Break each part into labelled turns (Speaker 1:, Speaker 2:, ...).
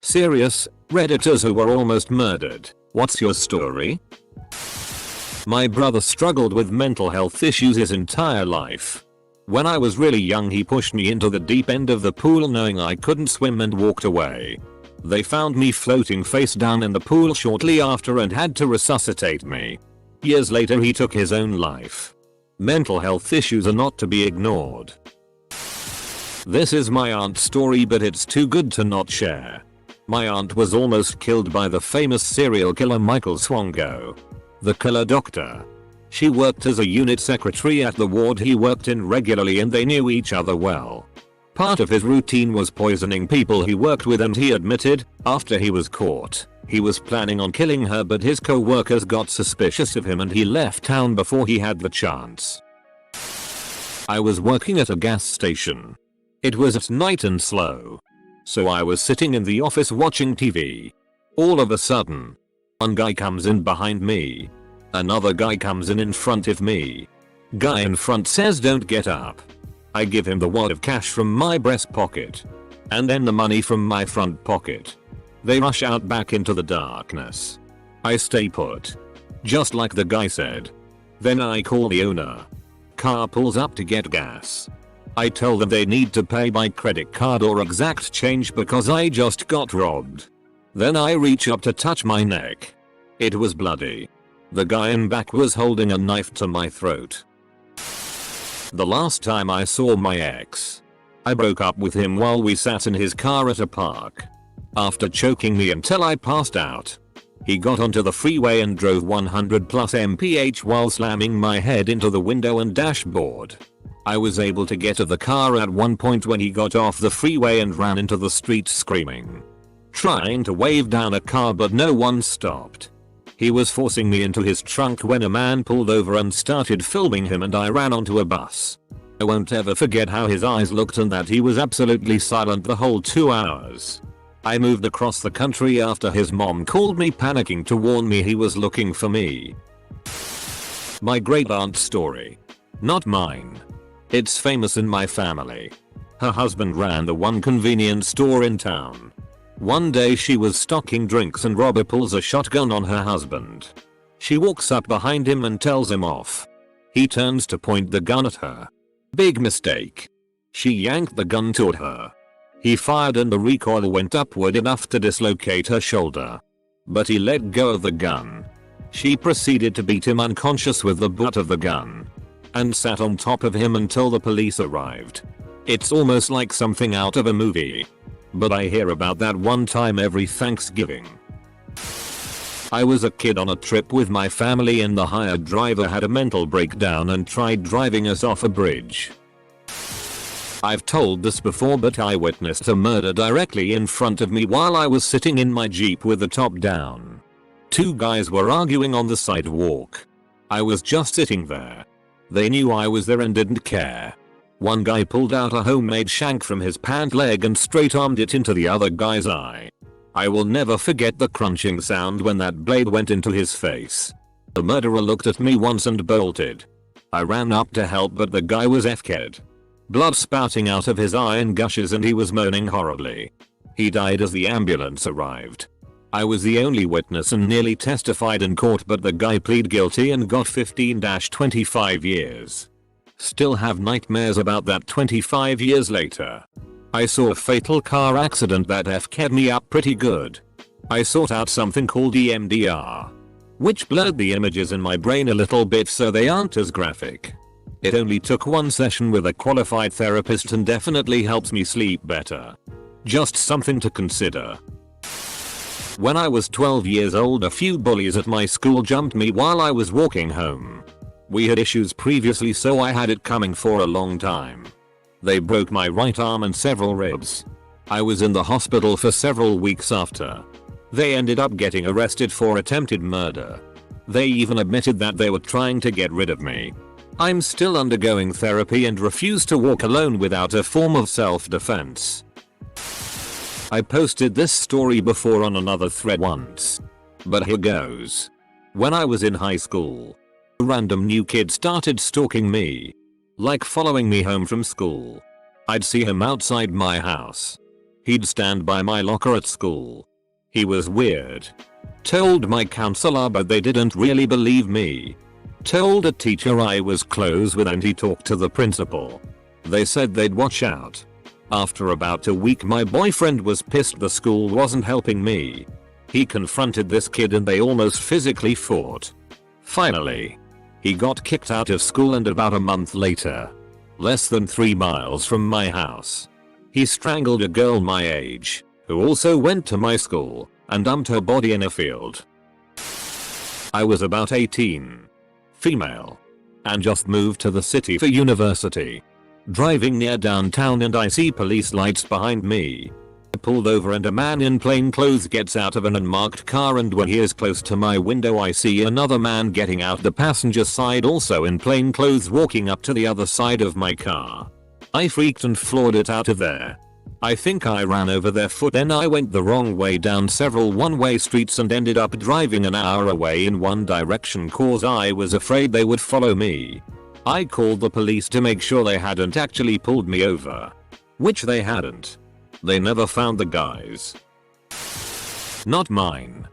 Speaker 1: Serious, Redditors who were almost murdered. What's your story? My brother struggled with mental health issues his entire life. When I was really young he pushed me into the deep end of the pool knowing I couldn't swim and walked away. They found me floating face down in the pool shortly after and had to resuscitate me. Years later he took his own life. Mental health issues are not to be ignored. This is my aunt's story but it's too good to not share. My aunt was almost killed by the famous serial killer Michael Swango, the killer doctor. She worked as a unit secretary at the ward he worked in regularly and they knew each other well. Part of his routine was poisoning people he worked with and he admitted, after he was caught, he was planning on killing her but his co-workers got suspicious of him and he left town before he had the chance. I was working at a gas station. It was at night and slow. So I was sitting in the office watching TV. All of a sudden, one guy comes in behind me. Another guy comes in front of me. Guy in front says don't get up. I give him the wad of cash from my breast pocket. And then the money from my front pocket. They rush out back into the darkness. I stay put. Just like the guy said. Then I call the owner. Car pulls up to get gas. I tell them they need to pay by credit card or exact change because I just got robbed. Then I reach up to touch my neck. It was bloody. The guy in back was holding a knife to my throat. The last time I saw my ex, I broke up with him while we sat in his car at a park. After choking me until I passed out, he got onto the freeway and drove 100 plus mph while slamming my head into the window and dashboard. I was able to get to the car at one point when he got off the freeway and ran into the street screaming. Trying to wave down a car but no one stopped. He was forcing me into his trunk when a man pulled over and started filming him and I ran onto a bus. I won't ever forget how his eyes looked and that he was absolutely silent the whole 2 hours. I moved across the country after his mom called me panicking to warn me he was looking for me. My great aunt's story. Not mine. It's famous in my family. Her husband ran the one convenience store in town. One day she was stocking drinks and robber pulls a shotgun on her husband. She walks up behind him and tells him off. He turns to point the gun at her. Big mistake. She yanked the gun toward her. He fired and the recoil went upward enough to dislocate her shoulder. But he let go of the gun. She proceeded to beat him unconscious with the butt of the gun. And sat on top of him until the police arrived. It's almost like something out of a movie. But I hear about that one time every Thanksgiving. I was a kid on a trip with my family and the hired driver had a mental breakdown and tried driving us off a bridge. I've told this before but I witnessed a murder directly in front of me while I was sitting in my Jeep with the top down. Two guys were arguing on the sidewalk. I was just sitting there. They knew I was there and didn't care. One guy pulled out a homemade shank from his pant leg and straight armed it into the other guy's eye. I will never forget the crunching sound when that blade went into his face. The murderer looked at me once and bolted. I ran up to help but the guy was FK'd. Blood spouting out of his eye and gushes and he was moaning horribly. He died as the ambulance arrived. I was the only witness and nearly testified in court but the guy pleaded guilty and got 15-25 years. Still have nightmares about that 25 years later. I saw a fatal car accident that FK'd me up pretty good. I sought out something called EMDR, which blurred the images in my brain a little bit so they aren't as graphic. It only took one session with a qualified therapist and definitely helps me sleep better. Just something to consider. When I was 12 years old a few bullies at my school jumped me while I was walking home. We had issues previously so I had it coming for a long time. They broke my right arm and several ribs. I was in the hospital for several weeks after. They ended up getting arrested for attempted murder. They even admitted that they were trying to get rid of me. I'm still undergoing therapy and refuse to walk alone without a form of self-defense. I posted this story before on another thread once. But here goes. When I was in high school, a random new kid started stalking me. Like following me home from school. I'd see him outside my house. He'd stand by my locker at school. He was weird. Told my counselor but they didn't really believe me. Told a teacher I was close with and he talked to the principal. They said they'd watch out. After about a week my boyfriend was pissed the school wasn't helping me. He confronted this kid and they almost physically fought. Finally, he got kicked out of school and about a month later, less than 3 miles from my house, he strangled a girl my age, who also went to my school, and dumped her body in a field. I was about 18. Female. And just moved to the city for university. Driving near downtown and I see police lights behind me. I pulled over and a man in plain clothes gets out of an unmarked car and when he is close to my window I see another man getting out the passenger side also in plain clothes walking up to the other side of my car. I freaked and floored it out of there. I think I ran over their foot then I went the wrong way down several one-way streets and ended up driving an hour away in one direction cause I was afraid they would follow me. I called the police to make sure they hadn't actually pulled me over. Which they hadn't. They never found the guys. Not mine.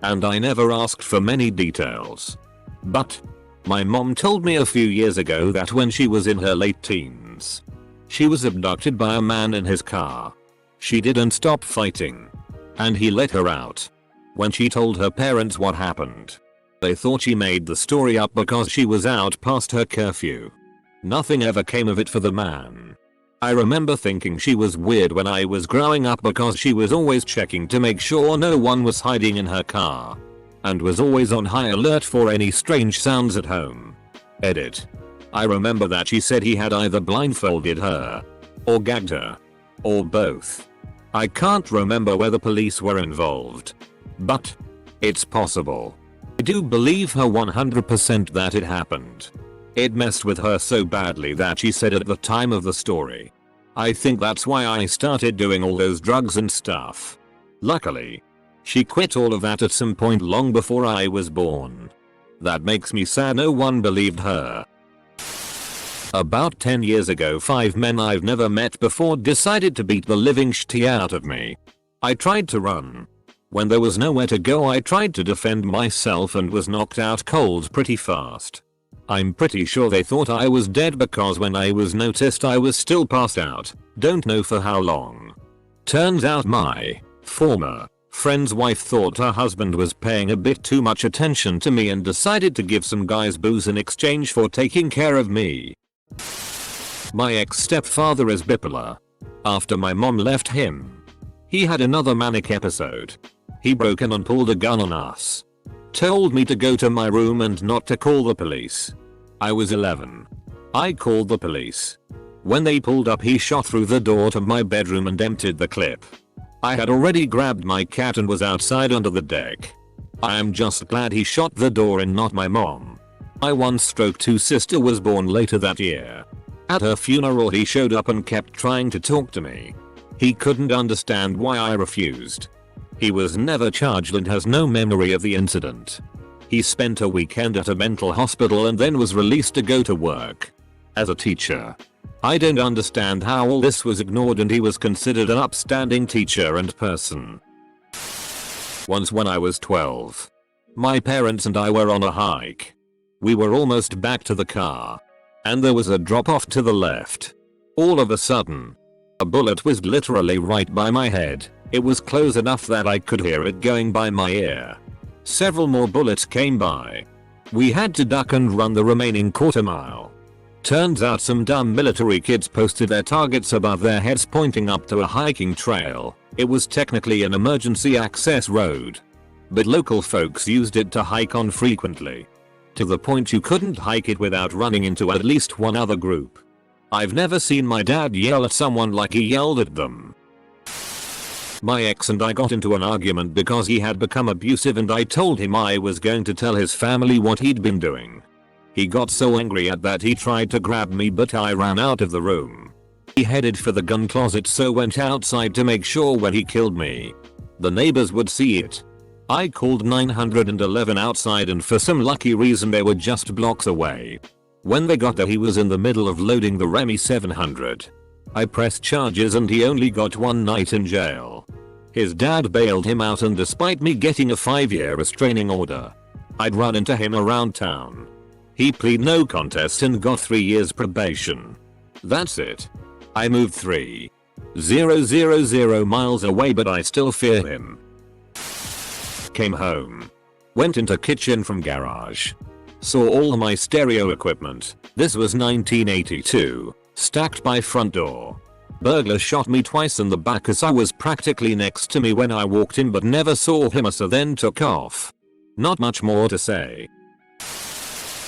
Speaker 1: And I never asked for many details. But my mom told me a few years ago that when she was in her late teens, she was abducted by a man in his car. She didn't stop fighting. And he let her out. When she told her parents what happened, they thought she made the story up because she was out past her curfew. Nothing ever came of it for the man. I remember thinking she was weird when I was growing up because she was always checking to make sure no one was hiding in her car. And was always on high alert for any strange sounds at home. Edit. I remember that she said he had either blindfolded her, or gagged her, or both. I can't remember whether police were involved. But it's possible. I do believe her 100% that it happened. It messed with her so badly that she said at the time of the story. I think that's why I started doing all those drugs and stuff. Luckily, she quit all of that at some point long before I was born. That makes me sad no one believed her. About 10 years ago 5 men I've never met before decided to beat the living shit out of me. I tried to run. When there was nowhere to go I tried to defend myself and was knocked out cold pretty fast. I'm pretty sure they thought I was dead because when I was noticed I was still passed out, don't know for how long. Turns out my former friend's wife thought her husband was paying a bit too much attention to me and decided to give some guys booze in exchange for taking care of me. My ex-stepfather is bipolar. After my mom left him, he had another manic episode. He broke in and pulled a gun on us. Told me to go to my room and not to call the police. I was 11. I called the police. When they pulled up he shot through the door to my bedroom and emptied the clip. I had already grabbed my cat and was outside under the deck. I am just glad he shot the door and not my mom. My 1/2 sister was born later that year. At her funeral he showed up and kept trying to talk to me. He couldn't understand why I refused. He was never charged and has no memory of the incident. He spent a weekend at a mental hospital and then was released to go to work as a teacher. I don't understand how all this was ignored and he was considered an upstanding teacher and person. Once when I was 12, my parents and I were on a hike. We were almost back to the car, and there was a drop off to the left. All of a sudden, a bullet whizzed literally right by my head. It was close enough that I could hear it going by my ear. Several more bullets came by. We had to duck and run the remaining quarter mile. Turns out some dumb military kids posted their targets above their heads pointing up to a hiking trail. It was technically an emergency access road, but local folks used it to hike on frequently. To the point you couldn't hike it without running into at least one other group. I've never seen my dad yell at someone like he yelled at them. My ex and I got into an argument because he had become abusive and I told him I was going to tell his family what he'd been doing. He got so angry at that he tried to grab me but I ran out of the room. He headed for the gun closet so went outside to make sure when he killed me, the neighbors would see it. I called 911 outside and for some lucky reason they were just blocks away. When they got there he was in the middle of loading the Remy 700. I pressed charges and he only got 1 night in jail. His dad bailed him out, and despite me getting a 5-year restraining order, I'd run into him around town. He pleaded no contest and got 3 years probation. That's it. I moved 3,000 miles away, but I still fear him. Came home. Went into kitchen from garage. Saw all my stereo equipment. This was 1982. Stacked by front door. Burglar shot me twice in the back as I was practically next to me when I walked in, but never saw him, so then took off. Not much more to say.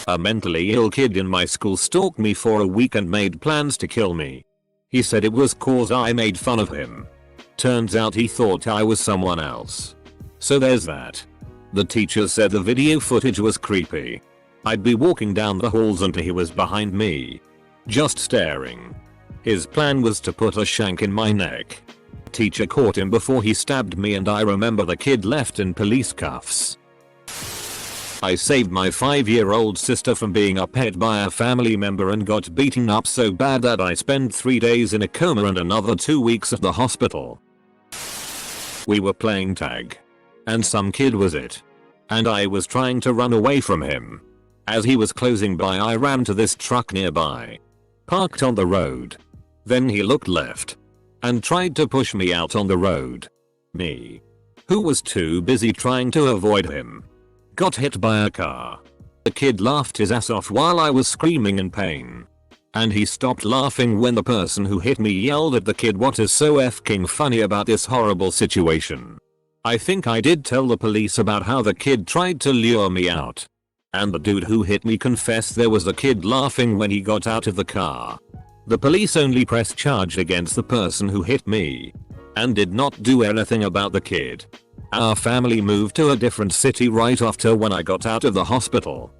Speaker 1: A mentally ill kid in my school stalked me for a week and made plans to kill me. He said it was cause I made fun of him. Turns out he thought I was someone else. So there's that. The teacher said the video footage was creepy. I'd be walking down the halls and he was behind me, just staring. His plan was to put a shank in my neck. Teacher caught him before he stabbed me, and I remember the kid left in police cuffs. I saved my 5-year-old sister from being upset by a family member and got beaten up so bad that I spent 3 days in a coma and another 2 weeks at the hospital. We were playing tag. And some kid was it. And I was trying to run away from him. As he was closing by, I ran to this truck nearby. Parked on the road. Then he looked left. And tried to push me out on the road. Me, who was too busy trying to avoid him, got hit by a car. The kid laughed his ass off while I was screaming in pain. And he stopped laughing when the person who hit me yelled at the kid, "What is so f***ing funny about this horrible situation?" I think I did tell the police about how the kid tried to lure me out. And the dude who hit me confessed there was a kid laughing when he got out of the car. The police only pressed charge against the person who hit me. And did not do anything about the kid. Our family moved to a different city right after when I got out of the hospital.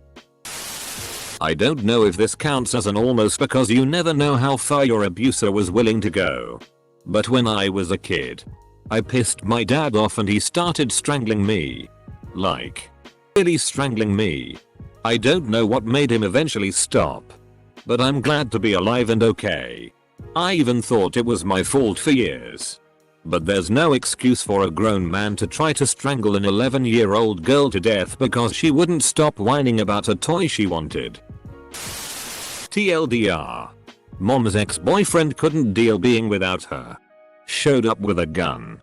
Speaker 1: I don't know if this counts as an almost, because you never know how far your abuser was willing to go. But when I was a kid, I pissed my dad off and he started strangling me. Like, really strangling me. I don't know what made him eventually stop. But I'm glad to be alive and okay. I even thought it was my fault for years. But there's no excuse for a grown man to try to strangle an 11-year-old girl to death because she wouldn't stop whining about a toy she wanted. TLDR. Mom's ex-boyfriend couldn't deal being without her. Showed up with a gun.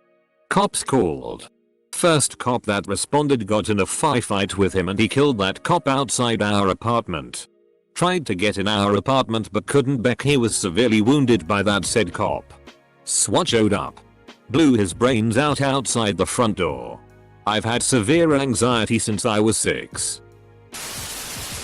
Speaker 1: Cops called. First cop that responded got in a fight with him and he killed that cop outside our apartment. Tried to get in our apartment but couldn't because he was severely wounded by that said cop. SWAT showed up. Blew his brains out outside the front door. I've had severe anxiety since I was 6.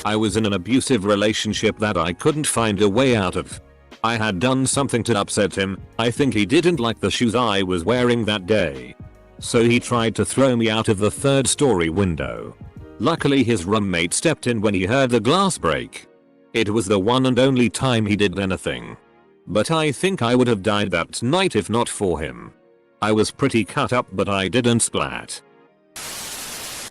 Speaker 1: I was in an abusive relationship that I couldn't find a way out of. I had done something to upset him. I think he didn't like the shoes I was wearing that day. So he tried to throw me out of the 3rd-story window. Luckily his roommate stepped in when he heard the glass break. It was the one and only time he did anything. But I think I would have died that night if not for him. I was pretty cut up but I didn't splat.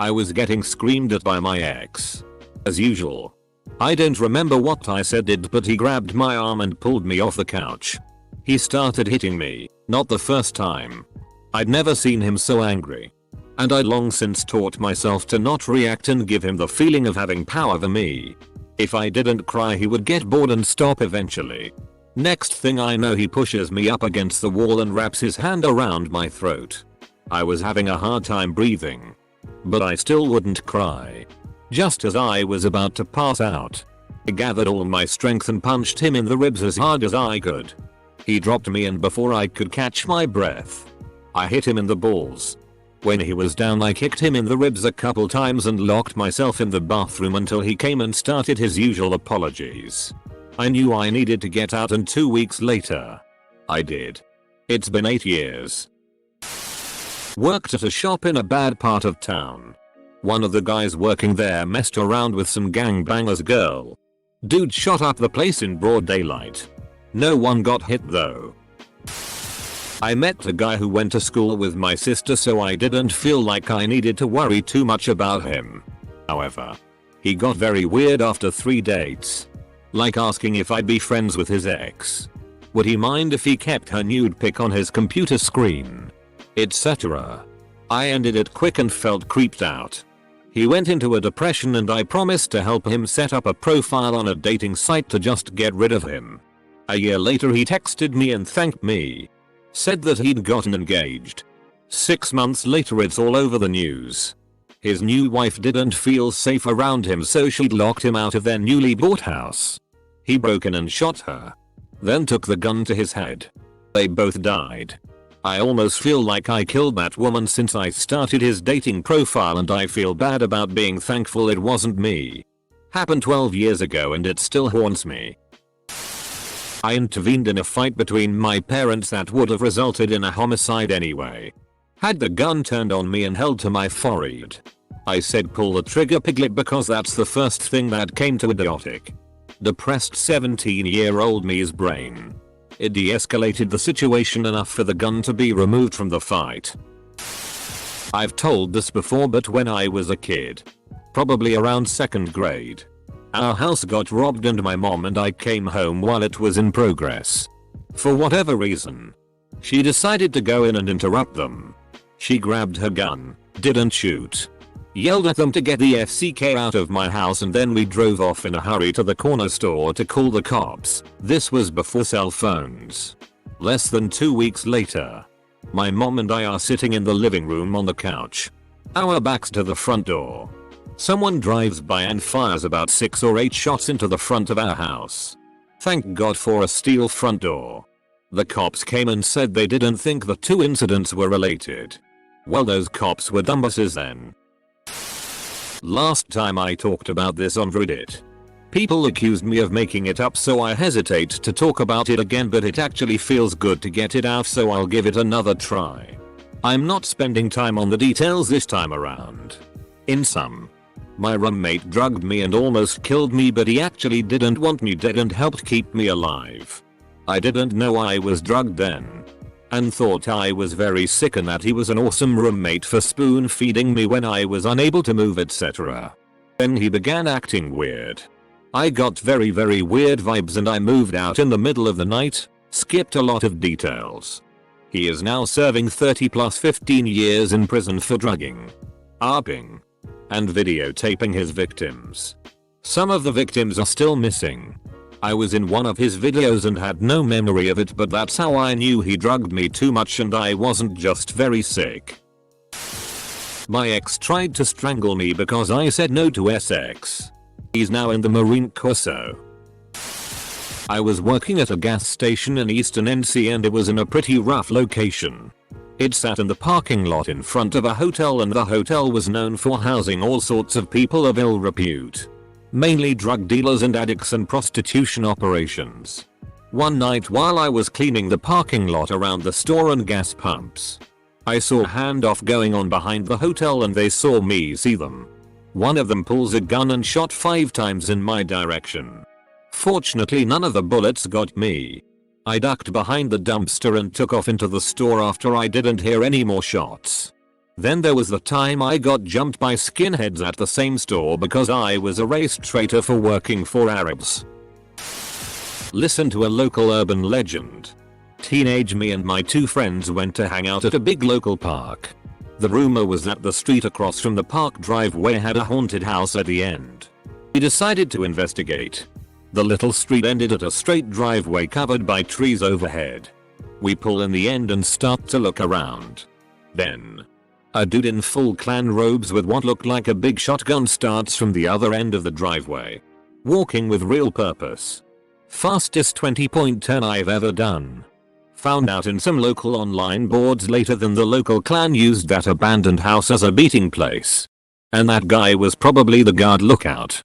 Speaker 1: I was getting screamed at by my ex. As usual. I don't remember what I said but he grabbed my arm and pulled me off the couch. He started hitting me, not the first time. I'd never seen him so angry. And I'd long since taught myself to not react and give him the feeling of having power over me. If I didn't cry he would get bored and stop eventually. Next thing I know he pushes me up against the wall and wraps his hand around my throat. I was having a hard time breathing. But I still wouldn't cry. Just as I was about to pass out, I gathered all my strength and punched him in the ribs as hard as I could. He dropped me and before I could catch my breath, I hit him in the balls. When he was down I kicked him in the ribs a couple times and locked myself in the bathroom until he came and started his usual apologies. I knew I needed to get out and 2 weeks later, I did. It's been 8 years. Worked at a shop in a bad part of town. One of the guys working there messed around with some gangbangers girl. Dude shot up the place in broad daylight. No one got hit though. I met a guy who went to school with my sister so I didn't feel like I needed to worry too much about him. However, he got very weird after 3 dates. Like asking if I'd be friends with his ex. Would he mind if he kept her nude pic on his computer screen? Etc. I ended it quick and felt creeped out. He went into a depression and I promised to help him set up a profile on a dating site to just get rid of him. A year later he texted me and thanked me. Said that he'd gotten engaged. 6 months later it's all over the news. His new wife didn't feel safe around him, so she'd locked him out of their newly bought house. He broke in and shot her. Then took the gun to his head. They both died. I almost feel like I killed that woman since I started his dating profile, and I feel bad about being thankful it wasn't me. Happened 12 years ago and it still haunts me. I intervened in a fight between my parents that would have resulted in a homicide anyway. Had the gun turned on me and held to my forehead. I said pull the trigger, Piglet, because that's the first thing that came to idiotic. Depressed 17-year-old me's brain. It de-escalated the situation enough for the gun to be removed from the fight. I've told this before, but when I was a kid, probably around 2nd grade, our house got robbed and my mom and I came home while it was in progress. For whatever reason, she decided to go in and interrupt them. She grabbed her gun, didn't shoot, yelled at them to get the FCK out of my house, and then we drove off in a hurry to the corner store to call the cops. This was before cell phones. Less than 2 weeks later, my mom and I are sitting in the living room on the couch, our backs to the front door. Someone drives by and fires about 6 or 8 shots into the front of our house. Thank God for a steel front door. The cops came and said they didn't think the 2 incidents were related. Well, those cops were dumbasses then. Last time I talked about this on Reddit, people accused me of making it up, so I hesitate to talk about it again, but it actually feels good to get it out, so I'll give it another try. I'm not spending time on the details this time around. In sum, my roommate drugged me and almost killed me, but he actually didn't want me dead and helped keep me alive. I didn't know I was drugged then, and thought I was very sick and that he was an awesome roommate for spoon feeding me when I was unable to move, etc. Then he began acting weird. I got very weird vibes and I moved out in the middle of the night, skipped a lot of details. He is now serving 30+15 years in prison for drugging, ARPing, and videotaping his victims. Some of the victims are still missing. I was in one of his videos and had no memory of it, but that's how I knew he drugged me too much and I wasn't just very sick. My ex tried to strangle me because I said no to sex. He's now in the Marine Corps. I was working at a gas station in Eastern NC and it was in a pretty rough location. It sat in the parking lot in front of a hotel, and the hotel was known for housing all sorts of people of ill repute. Mainly drug dealers and addicts and prostitution operations. One night while I was cleaning the parking lot around the store and gas pumps, I saw a handoff going on behind the hotel and they saw me see them. One of them pulls a gun and shot 5 times in my direction. Fortunately none of the bullets got me. I ducked behind the dumpster and took off into the store after I didn't hear any more shots. Then there was the time I got jumped by skinheads at the same store because I was a race traitor for working for Arabs. Listen to a local urban legend. Teenage me and my 2 friends went to hang out at a big local park. The rumor was that the street across from the park driveway had a haunted house at the end. We decided to investigate. The little street ended at a straight driveway covered by trees overhead. We pull in the end and start to look around. Then, a dude in full clan robes with what looked like a big shotgun starts from the other end of the driveway. Walking with real purpose. Fastest 20-point turn I've ever done. Found out in some local online boards later than the local clan used that abandoned house as a beating place. And that guy was probably the guard lookout.